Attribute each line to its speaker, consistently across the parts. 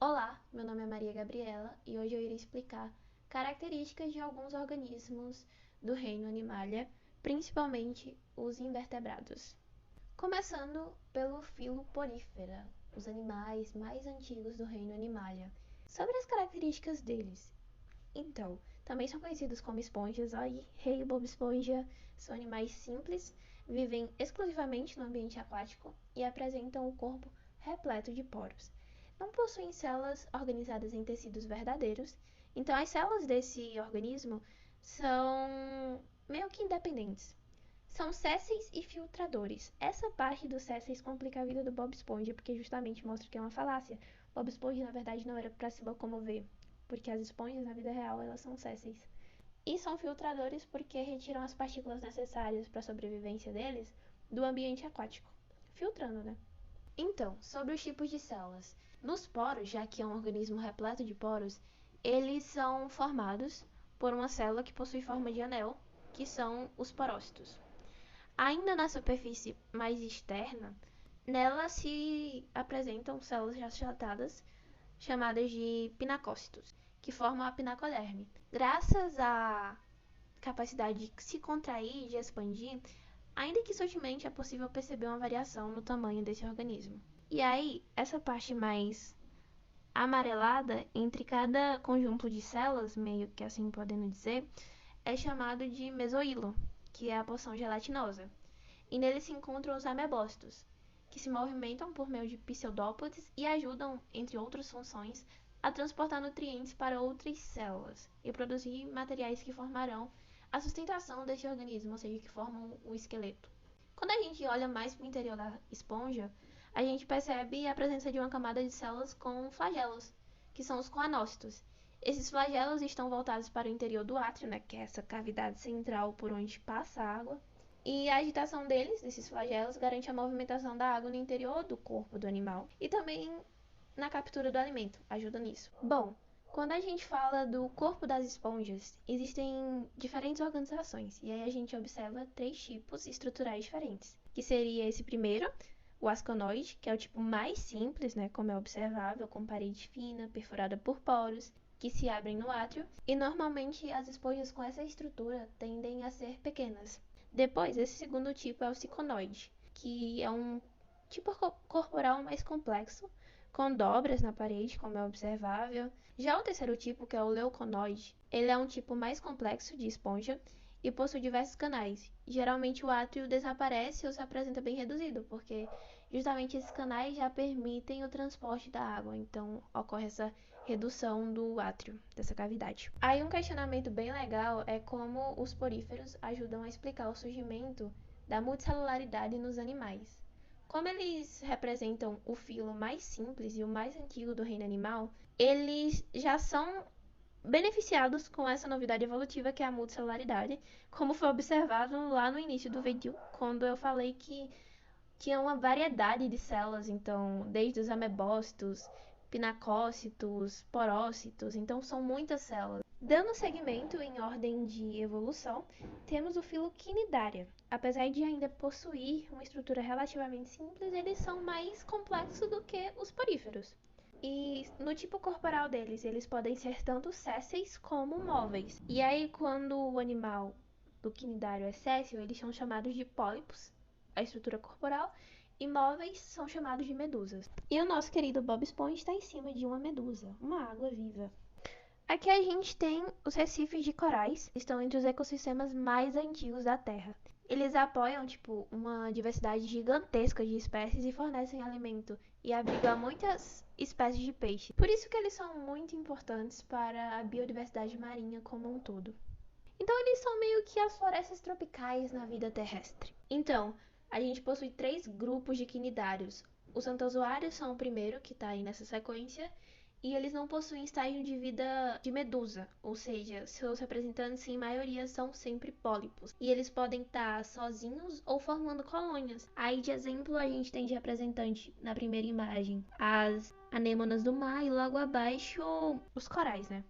Speaker 1: Olá, meu nome é Maria Gabriela e hoje eu irei explicar características de alguns organismos do reino Animalia, principalmente os invertebrados. Começando pelo filo Porifera, os animais mais antigos do reino Animalia. Sobre as características deles, então, também são conhecidos como esponjas. Aí, rei e Bob Esponja são animais simples, vivem exclusivamente no ambiente aquático e apresentam o corpo repleto de poros. Não possuem células organizadas em tecidos verdadeiros, então as células desse organismo são meio que independentes. São sésseis e filtradores. Essa parte dos sésseis complica a vida do Bob Esponja, porque justamente mostra que é uma falácia. Bob Esponja, na verdade, não era para se locomover, porque as esponjas, na vida real, elas são sésseis. E são filtradores porque retiram as partículas necessárias para a sobrevivência deles do ambiente aquático. Filtrando, né? Então, sobre os tipos de células. Nos poros, já que é um organismo repleto de poros, eles são formados por uma célula que possui forma de anel, que são os porócitos. Ainda na superfície mais externa, nela se apresentam células achatadas chamadas de pinacócitos, que formam a pinacoderme. Graças à capacidade de se contrair e de expandir, ainda que sutilmente é possível perceber uma variação no tamanho desse organismo. E aí, essa parte mais amarelada entre cada conjunto de células, meio que assim podendo dizer, é chamado de mesoílo, que é a porção gelatinosa. E nele se encontram os amebócitos, que se movimentam por meio de pseudópodes e ajudam, entre outras funções, a transportar nutrientes para outras células e produzir materiais que formarão a sustentação deste organismo, ou seja, que formam o esqueleto. Quando a gente olha mais para o interior da esponja, a gente percebe a presença de uma camada de células com flagelos, que são os coanócitos. Esses flagelos estão voltados para o interior do átrio, né, que é essa cavidade central por onde passa a água, e a agitação desses flagelos, garante a movimentação da água no interior do corpo do animal e também na captura do alimento, ajuda nisso. Bom, quando a gente fala do corpo das esponjas, existem diferentes organizações, e aí a gente observa três tipos estruturais diferentes, que seria esse primeiro, o asconoide, que é o tipo mais simples, né, como é observável, com parede fina, perfurada por poros, que se abrem no átrio, e normalmente as esponjas com essa estrutura tendem a ser pequenas. Depois, esse segundo tipo é o ciconoide, que é um tipo corporal mais complexo, com dobras na parede, como é observável. Já o terceiro tipo, que é o leuconoide, ele é um tipo mais complexo de esponja e possui diversos canais. Geralmente o átrio desaparece ou se apresenta bem reduzido, porque justamente esses canais já permitem o transporte da água, então ocorre essa redução do átrio, dessa cavidade. Aí um questionamento bem legal é como os poríferos ajudam a explicar o surgimento da multicelularidade nos animais. Como eles representam o filo mais simples e o mais antigo do reino animal, eles já são beneficiados com essa novidade evolutiva que é a multicelularidade, como foi observado lá no início do vídeo, quando eu falei que tinha uma variedade de células, então, desde os amebócitos, pinacócitos, porócitos, então são muitas células. Dando seguimento em ordem de evolução, temos o filo Quinidária. Apesar de ainda possuir uma estrutura relativamente simples, eles são mais complexos do que os poríferos. E no tipo corporal deles, eles podem ser tanto sésseis como móveis. E aí, quando o animal do quinidário é séssil, eles são chamados de pólipos, a estrutura corporal, e móveis são chamados de medusas. E o nosso querido Bob Esponja está em cima de uma medusa, uma água viva. Aqui a gente tem os recifes de corais, que estão entre os ecossistemas mais antigos da Terra. Eles apoiam, uma diversidade gigantesca de espécies e fornecem alimento e abrigo a muitas espécies de peixe. Por isso que eles são muito importantes para a biodiversidade marinha como um todo. Então eles são meio que as florestas tropicais na vida terrestre. Então, a gente possui três grupos de quinidários. Os antozoários são o primeiro, que está aí nessa sequência, e eles não possuem estágio de vida de medusa, ou seja, seus representantes em maioria são sempre pólipos. E eles podem estar sozinhos ou formando colônias. Aí de exemplo a gente tem de representante na primeira imagem as anêmonas do mar e logo abaixo os corais, né?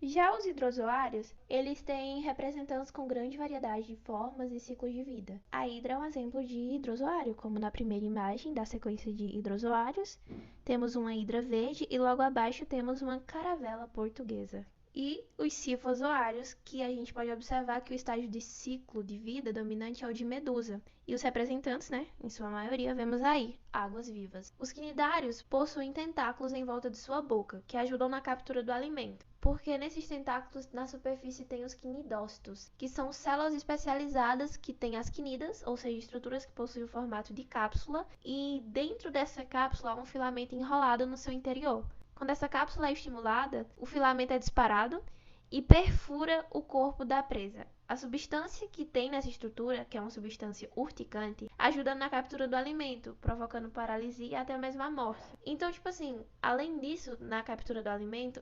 Speaker 1: Já os hidrozoários, eles têm representantes com grande variedade de formas e ciclos de vida. A hidra é um exemplo de hidrozoário, como na primeira imagem da sequência de hidrozoários, temos uma hidra verde e logo abaixo temos uma caravela portuguesa. E os cifozoários, que a gente pode observar que o estágio de ciclo de vida dominante é o de medusa. E os representantes, em sua maioria, vemos aí, águas-vivas. Os quinidários possuem tentáculos em volta de sua boca, que ajudam na captura do alimento. Porque nesses tentáculos, na superfície, tem os quinidócitos, que são células especializadas que têm as quinidas, ou seja, estruturas que possuem o formato de cápsula, e dentro dessa cápsula há um filamento enrolado no seu interior. Quando essa cápsula é estimulada, o filamento é disparado e perfura o corpo da presa. A substância que tem nessa estrutura, que é uma substância urticante, ajuda na captura do alimento, provocando paralisia e até mesmo a morte. Então, além disso, na captura do alimento,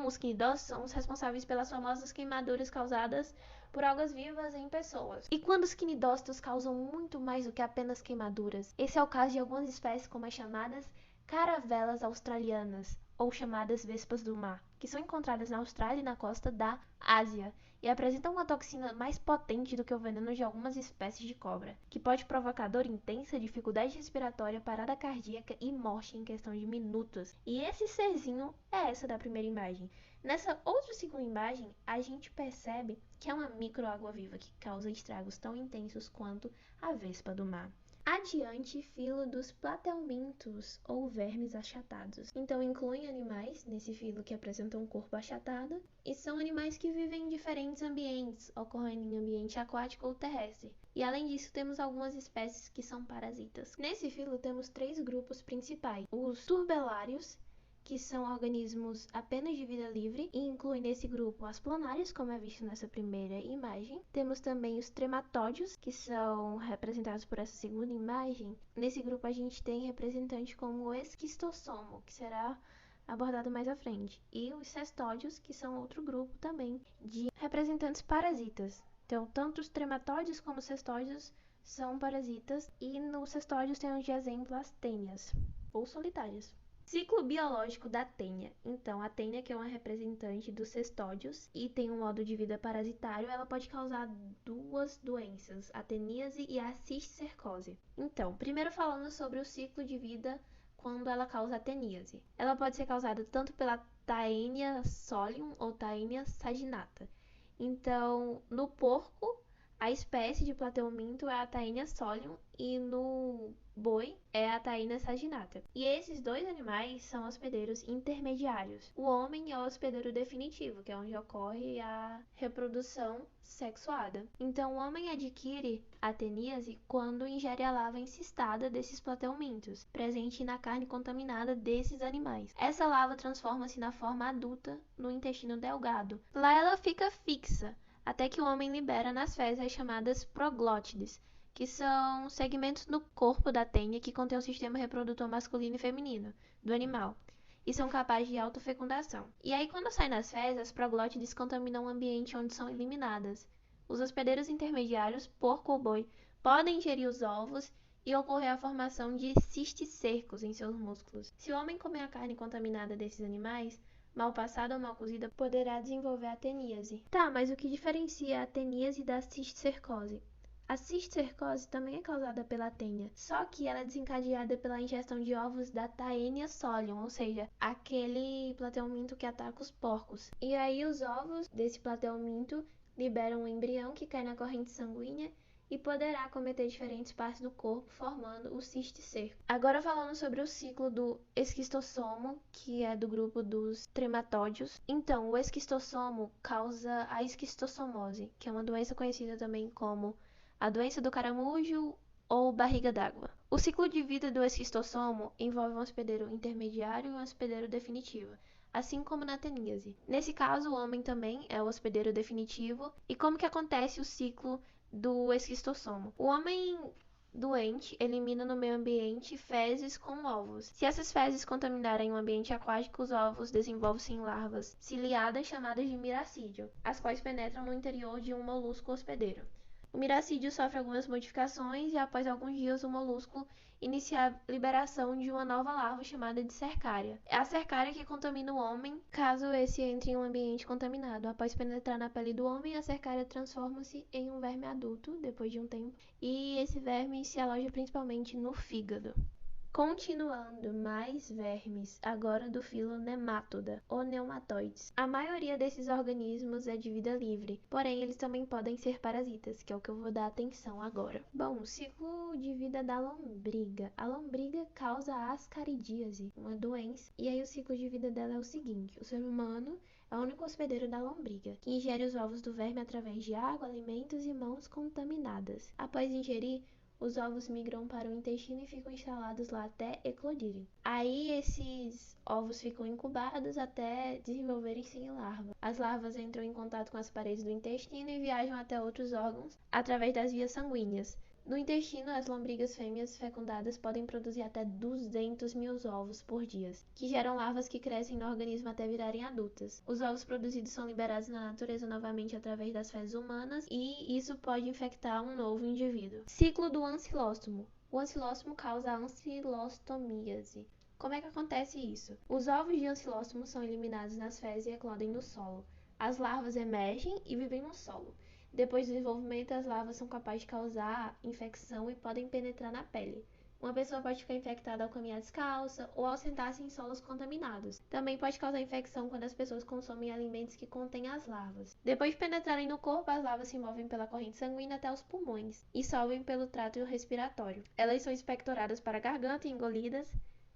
Speaker 1: os quinidócitos são os responsáveis pelas famosas queimaduras causadas por algas vivas em pessoas. E quando os quinidócitos causam muito mais do que apenas queimaduras? Esse é o caso de algumas espécies como as chamadas caravelas australianas, ou chamadas vespas do mar, que são encontradas na Austrália e na costa da Ásia, e apresentam uma toxina mais potente do que o veneno de algumas espécies de cobra, que pode provocar dor intensa, dificuldade respiratória, parada cardíaca e morte em questão de minutos. E esse serzinho é essa da primeira imagem. Nessa outra segunda imagem, a gente percebe que é uma microágua-viva que causa estragos tão intensos quanto a vespa do mar. Adiante, filo dos platelmintos, ou vermes achatados. Então, incluem animais nesse filo que apresentam um corpo achatado, e são animais que vivem em diferentes ambientes, ocorrendo em ambiente aquático ou terrestre. E além disso, temos algumas espécies que são parasitas. Nesse filo, temos 3 grupos principais: os turbelários, que são organismos apenas de vida livre, e incluem nesse grupo as planárias, como é visto nessa primeira imagem. Temos também os trematódios, que são representados por essa segunda imagem. Nesse grupo a gente tem representantes como o esquistossomo, que será abordado mais à frente, e os cestódios, que são outro grupo também de representantes parasitas. Então, tanto os trematódios como os cestódios são parasitas, e nos cestódios temos de exemplo as tênias, ou solitárias. Ciclo biológico da tênia. Então, a tênia, que é uma representante dos cestódios e tem um modo de vida parasitário, ela pode causar 2 doenças, a teníase e a cisticercose. Então, primeiro falando sobre o ciclo de vida quando ela causa a teníase. Ela pode ser causada tanto pela Taenia solium ou Taenia saginata. Então, no porco, a espécie de plateuminto é a Taenia solium e no boi é a Taenia saginata. E esses 2 animais são hospedeiros intermediários. O homem é o hospedeiro definitivo, que é onde ocorre a reprodução sexuada. Então, o homem adquire a teníase quando ingere a lava encistada desses plateumintos, presente na carne contaminada desses animais. Essa lava transforma-se na forma adulta no intestino delgado. Lá ela fica fixa, até que o homem libera nas fezes as chamadas proglótides, que são segmentos no corpo da tênia que contém o sistema reprodutor masculino e feminino do animal, e são capazes de autofecundação. E aí, quando saem nas fezes, as proglótides contaminam o ambiente onde são eliminadas. Os hospedeiros intermediários, porco ou boi, podem ingerir os ovos e ocorrer a formação de cisticercos em seus músculos. Se o homem comer a carne contaminada desses animais, mal passada ou mal cozida, poderá desenvolver a teníase. Tá, mas o que diferencia a teníase da cisticercose? A cisticercose também é causada pela tênia, só que ela é desencadeada pela ingestão de ovos da Taenia solium, ou seja, aquele plateuminto que ataca os porcos. E aí os ovos desse plateuminto liberam um embrião que cai na corrente sanguínea e poderá acometer diferentes partes do corpo, formando o cisticerco. Agora falando sobre o ciclo do esquistossomo, que é do grupo dos trematódios. Então, o esquistossomo causa a esquistossomose, que é uma doença conhecida também como a doença do caramujo ou barriga d'água. O ciclo de vida do esquistossomo envolve um hospedeiro intermediário e um hospedeiro definitivo, assim como na teníase. Nesse caso, o homem também é o hospedeiro definitivo. E como que acontece o ciclo do esquistossomo? O homem doente elimina no meio ambiente fezes com ovos. Se essas fezes contaminarem o ambiente aquático, os ovos desenvolvem-se em larvas ciliadas chamadas de miracídio, as quais penetram no interior de um molusco hospedeiro. O miracídio sofre algumas modificações e após alguns dias o molusco inicia a liberação de uma nova larva chamada de cercária. É a cercária que contamina o homem caso esse entre em um ambiente contaminado. Após penetrar na pele do homem, a cercária transforma-se em um verme adulto depois de um tempo, e esse verme se aloja principalmente no fígado. Continuando, mais vermes, agora do filo Nematoda, ou Neumatoides. A maioria desses organismos é de vida livre, porém eles também podem ser parasitas, que é o que eu vou dar atenção agora. Bom, o ciclo de vida da lombriga. A lombriga causa ascaridíase, uma doença, e aí o ciclo de vida dela é o seguinte: o ser humano é o único hospedeiro da lombriga, que ingere os ovos do verme através de água, alimentos e mãos contaminadas. Após ingerir, os ovos migram para o intestino e ficam instalados lá até eclodirem. Aí esses ovos ficam incubados até desenvolverem-se em larva. As larvas entram em contato com as paredes do intestino e viajam até outros órgãos através das vias sanguíneas. No intestino, as lombrigas fêmeas fecundadas podem produzir até 200 mil ovos por dia, que geram larvas que crescem no organismo até virarem adultas. Os ovos produzidos são liberados na natureza novamente através das fezes humanas e isso pode infectar um novo indivíduo. Ciclo do ancilóstomo. O ancilóstomo causa a ancilostomíase. Como é que acontece isso? Os ovos de ancilóstomo são eliminados nas fezes e eclodem no solo. As larvas emergem e vivem no solo. Depois do desenvolvimento, as larvas são capazes de causar infecção e podem penetrar na pele. Uma pessoa pode ficar infectada ao caminhar descalça ou ao sentar-se em solos contaminados. Também pode causar infecção quando as pessoas consomem alimentos que contêm as larvas. Depois de penetrarem no corpo, as larvas se movem pela corrente sanguínea até os pulmões e sobem pelo trato respiratório. Elas são expectoradas para a garganta e engolidas.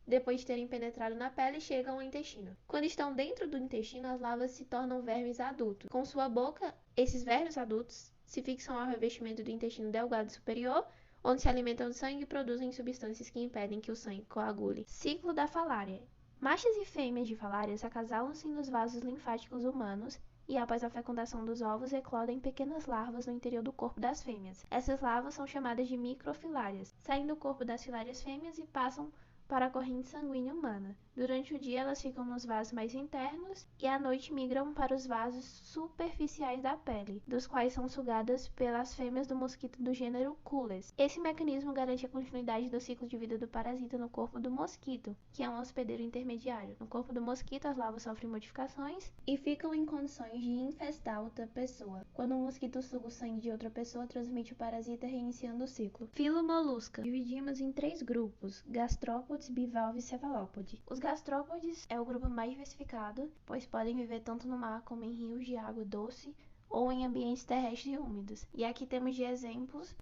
Speaker 1: Depois de terem penetrado na pele, chegam ao intestino. Quando estão dentro do intestino, as larvas se tornam vermes adultos. Com sua boca, esses vermes adultos se fixam ao revestimento do intestino delgado superior, onde se alimentam de sangue e produzem substâncias que impedem que o sangue coagule. Ciclo da falária. Machos e fêmeas de falárias acasalam-se nos vasos linfáticos humanos e, após a fecundação dos ovos, eclodem pequenas larvas no interior do corpo das fêmeas. Essas larvas são chamadas de microfilárias. Saem do corpo das filárias fêmeas e passam para a corrente sanguínea humana. Durante o dia, elas ficam nos vasos mais internos e à noite migram para os vasos superficiais da pele, dos quais são sugadas pelas fêmeas do mosquito do gênero Culex. Esse mecanismo garante a continuidade do ciclo de vida do parasita no corpo do mosquito, que é um hospedeiro intermediário. No corpo do mosquito, as larvas sofrem modificações e ficam em condições de infestar outra pessoa. Quando um mosquito suga o sangue de outra pessoa, transmite o parasita, reiniciando o ciclo. Filo molusca. Dividimos em 3 grupos: gastrópodes, bivalves e cefalópodes. Os gastrópodes é o grupo mais diversificado, pois podem viver tanto no mar como em rios de água doce ou em ambientes terrestres e úmidos. E aqui temos de exemplos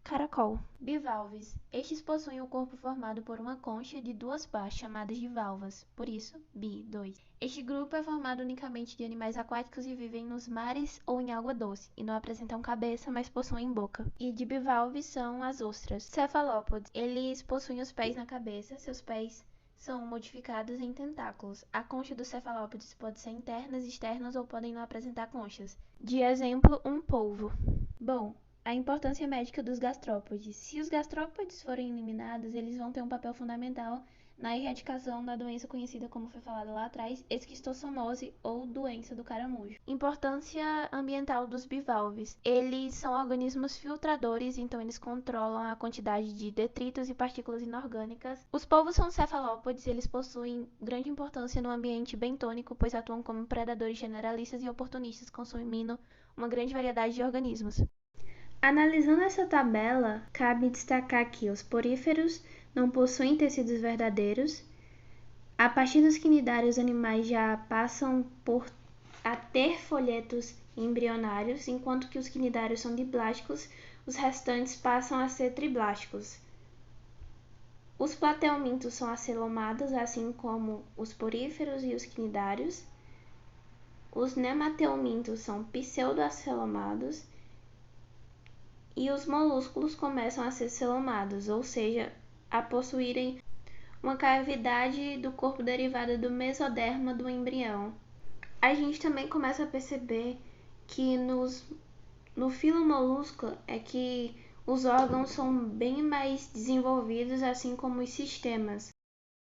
Speaker 1: caracol. Bivalves. Estes possuem o corpo formado por uma concha de 2 partes, chamadas de valvas, por isso, bi, 2. Este grupo é formado unicamente de animais aquáticos e vivem nos mares ou em água doce, e não apresentam cabeça, mas possuem boca. E de bivalves são as ostras. Cefalópodes. Eles possuem os pés na cabeça, seus pés são modificados em tentáculos. A concha dos cefalópodes pode ser internas, externas ou podem não apresentar conchas. De exemplo, um polvo. Bom, a importância médica dos gastrópodes. Se os gastrópodes forem eliminados, eles vão ter um papel fundamental na erradicação da doença conhecida, como foi falado lá atrás, esquistossomose ou doença do caramujo. Importância ambiental dos bivalves. Eles são organismos filtradores, então eles controlam a quantidade de detritos e partículas inorgânicas. Os polvos são cefalópodes, eles possuem grande importância no ambiente bentônico, pois atuam como predadores generalistas e oportunistas, consumindo uma grande variedade de organismos. Analisando essa tabela, cabe destacar que os poríferos não possuem tecidos verdadeiros. A partir dos quinidários, os animais já passam a ter folhetos embrionários, enquanto que os quinidários são diblásticos, os restantes passam a ser triblásticos. Os plateumintos são acelomados, assim como os poríferos e os quinidários. Os nemateumintos são pseudoacelomados. E os molúsculos começam a ser celomados, ou seja, a possuírem uma cavidade do corpo derivada do mesoderma do embrião. A gente também começa a perceber que no filo molusco é que os órgãos são bem mais desenvolvidos, assim como os sistemas.